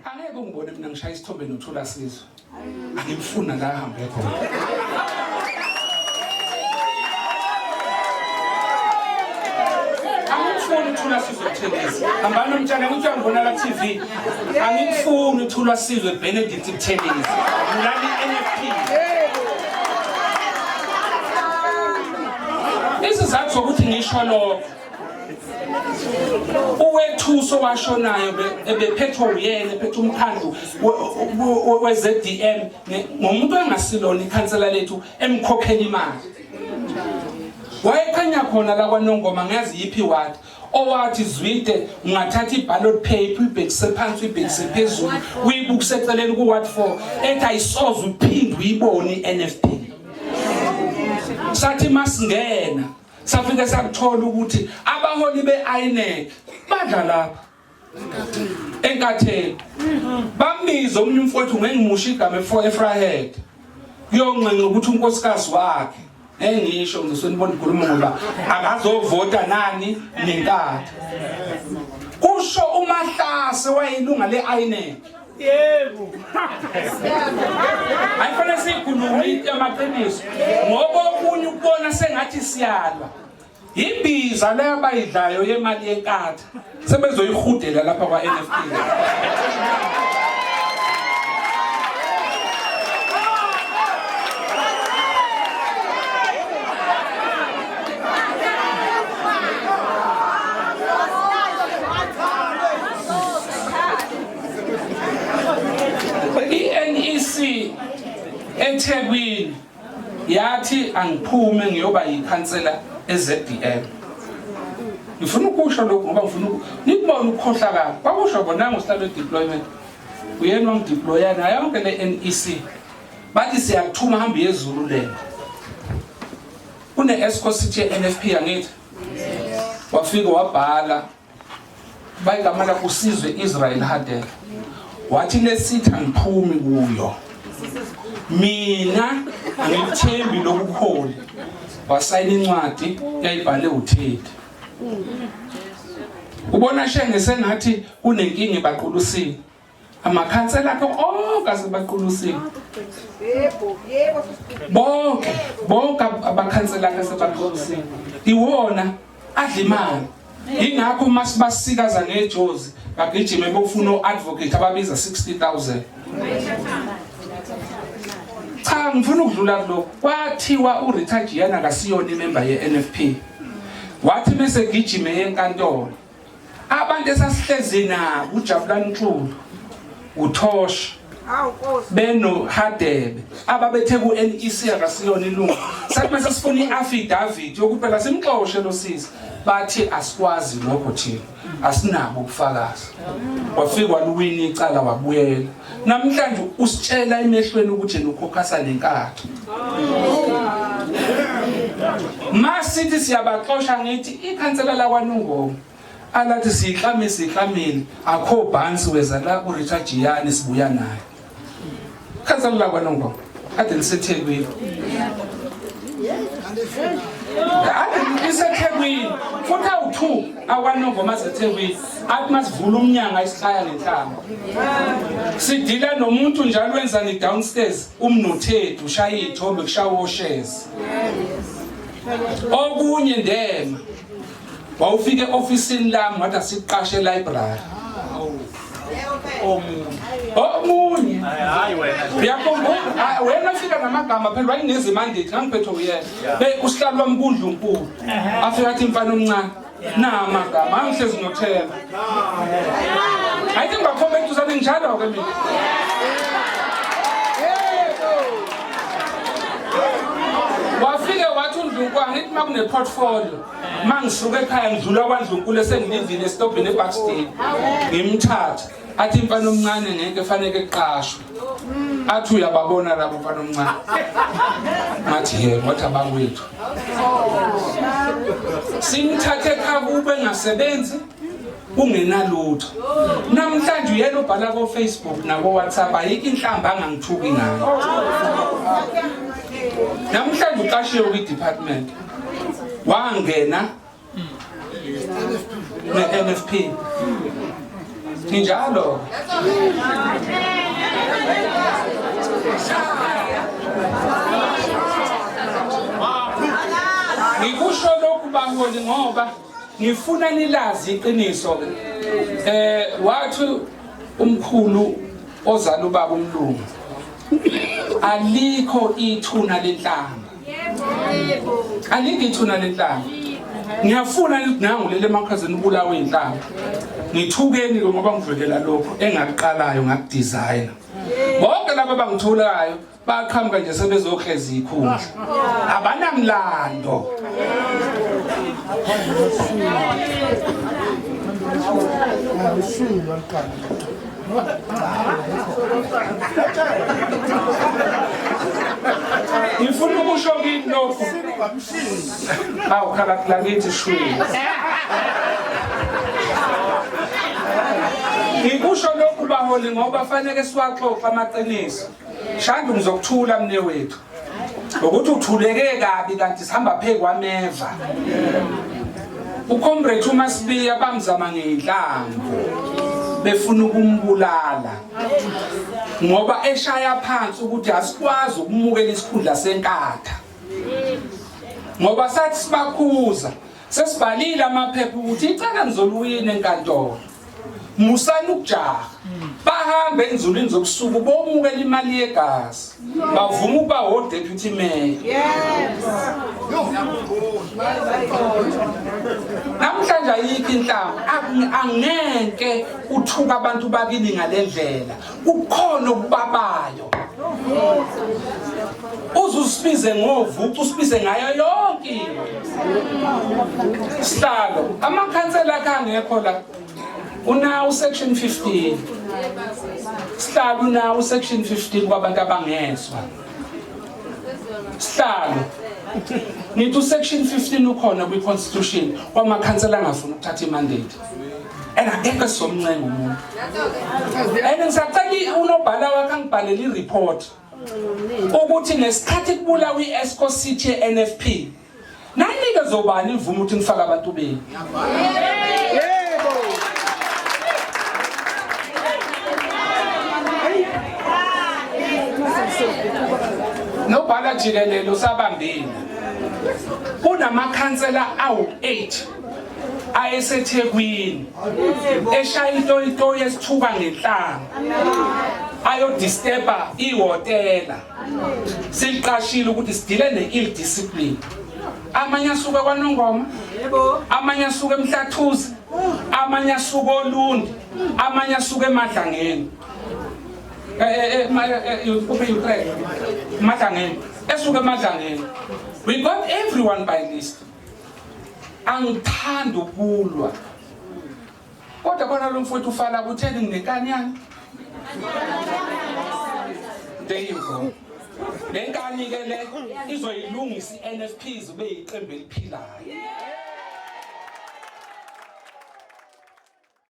angeke ungibone mina ngishaya isithombe noThula Sizwe angimfuna la ahambe khona angimfuni uThula Sizwe Buthelezi hambani umntwana uthi uyangibona la TV angimfuni uThula Sizwe Benedict Buthelezi ngilani NFP isizathu sokuthi ngisho lo uwethuso washonayo ebephethwe uyena ephethe umkhandlu weZDM ngomuntu engasilona ikhansela lethu emkhokhela imali wayekhanya khona la kwaNongoma ngazi yiphi wathi owathi Zwide ungathatha iballot paper ibhekise phansi ibhekise phezulu uyibukise eceleni ku what for ethi ayisoze uphinde uyibone iNFP sathi masingena safike sakuthola ukuthi abaholi beINEC badla lapha enkatheni bambiza omnye umfowethu ngengimusha igama eFrahead kuyoncenga ukuthi unkosikazi wakhe engisho ngisonibona ikhuluma ngoba akazovota nani nenkatha kusho uMahlase wayilunga leINEC yebo ayifana sikhuluma amaqiniso ngoba okunye ukubona sengathi siyalwa ibiza leyo bayidlayo yemali yenkatha sebezoyihudela lapha kwaNFP eThekwini yathi angiphume ngiyoba yikhansela eZDM ngifuna ukusho lokho ngoba ngifuna nikubona ukukhohlakala kwakusho bona ngosihlalo deployment uyena ongideploya na yonke le NEC bathi siyakuthuma hamba yezulu lento une esco city NFP yangithi wafika wabhala bayigamala kusizwe Israel Hadel wathi lesitha ngiphumi kuyo mina angithembi lokukholi wasayina incwadi yayibhale uThedi ubona shenge sengathi kunenkingi baqulusini amakhansela akho onke asebaqulusiwe bonke abakhansela akho asebaqulusiwe iwona adla imali ingakho masibasikaza ngejozi bagijime bofuna uadvocate ababiza 60,000 cha ngifuna ukudlula kuloko kwathiwa uRichard Jiyane akasiyona imember yeNFP wathi bese gijime yenkantolo abantu esasihlezi nabo uJabulani Ntuli uTosh Beno Hadebe ababethe ku NEC akasiyona ilungu sathi mase sifuna iaffidavit yokuthi phela simxoxe lo sisi bathi asikwazi lokho thina asinabo ubufakazi wafika waluwini icala wabuyela namhlanje usitshela emehlweni ukuthi nokhokhasa lenkatho masithi siyabaxosha ngithi ikhansela la kwaNongoma alathi sihlamile akho bhansi weza la uRichard Jiyane sibuya naye khansela la kwaNongoma ade liseThekwini ade liseThekwini futhi awu2 akwaNongoma seThekwini athi masivula umnyanga isihlaya nenhlamba sidila nomuntu njalo wenza ni downstairs umnothedi ushaya izithombe kushawa oshes okunye ndema wawufike officeini lami wathi asiqashe library omunye hayi wena uyakhumbula wena ufika namagama phela wayinezi mandate ngangiphethe uyena usihlalo wamkundlunkulu afika athi mfana omncane namagama angihlezi nothela ayithi ngakhombeka uzane njalo ke mina wafike wathi uNdlunkwane ithi makune portfolio mangisuka ekhaya ngidlula kwaNdlunkulu esengilindile estobhini eBackstage ngimthatha athi mfana omncane ngeke fanele eqashwe athi uyababona labo mfana omncane ngathi yebo wathi abakwethu simthathe kube ngasebenzi ungenalutho namhlanje uyena ubhala ko Facebook nako WhatsApp ayikho inhlamba angangithuki ngayo namhlanje uqashiwe kwi-department wangena ne-NFP Njalo. Ngikusho lokhu baholi ngoba ngifuna nilazi iqiniso wathi umkhulu ozala ubaba umlungu alikho ithuna lenhlamba. Alikho ithuna lenhlamba. Ngiyafuna nangulele emakhazeni ubulawe inhlamba. Ngithukeni ngoba ngivelela lokho engakuqalayo ngakudesigner. Bonke laba bangithulayo baqhamuka nje sebezohleza ikhundla. Abanamlando. Ngifuna ukusho kimi lokho. Awu khala lakithi shwini. Ngikusho lokhu baholi ngoba fanele siwaxoxe amaqiniso. Shanda ngizokuthula mne wethu. Ukuthi uthuleke kabi kanti sihamba phe kwameva. Ucomrade uMaSibiya bamzama ngenhlamvu. Befuna ukumbulala. Ngoba eshaya phansi ukuthi asikwazi ukumukela isikhundla senkatha. Ngoba sathi sibakhuza sesibalile amaphepha ukuthi icala nizoluyini enkantolo. Musani ukujaha bahambe enzulwini zokusuku bomukela imali yegazi bavuma ukuba o deputy mayor. Namhlanje ayikho inhlamba angeke uthuka abantu bakini ngalendlela ukhona okubabayo. Uzusibize ngovucu usibize ngayo yonke sihlalo amakhansela akangekho la unawo section 15 sihlalo unawo section 15 kwabantu abangezwa sihlalo nithi section 15 ukhona kwi constitution kwamakhansela angafuna ukuthatha imandate engeke somncengo umuntu ngisacela unobhala wakhe angibhalele ireport ukuthi nesikhathi kubulawa iESCO City NFP nanike zobani imvumo ukuthi ngifaka abantu beni. Nobhala jikelele usabambile kunamakhansela awu8 ayeseThekwini eshaya into yesithuka ngenhlanga ayo disturba ihotela siliqashile ukuthi sidile ne-ill discipline. Amanye asuka kwaNongoma, amanye asuka eMhlathuze, amanye asuka oLundi, amanye asuka eMadlangeni. Madlangeni esuka eMadlangeni. We got everyone by list. Angithanda ukulwa kodwa khona lo mfowethu ufala kutheni nginenkanyana. There you go. Lenkani ke le izoyilungisa iNFP zibe yiqembu eliphilayo.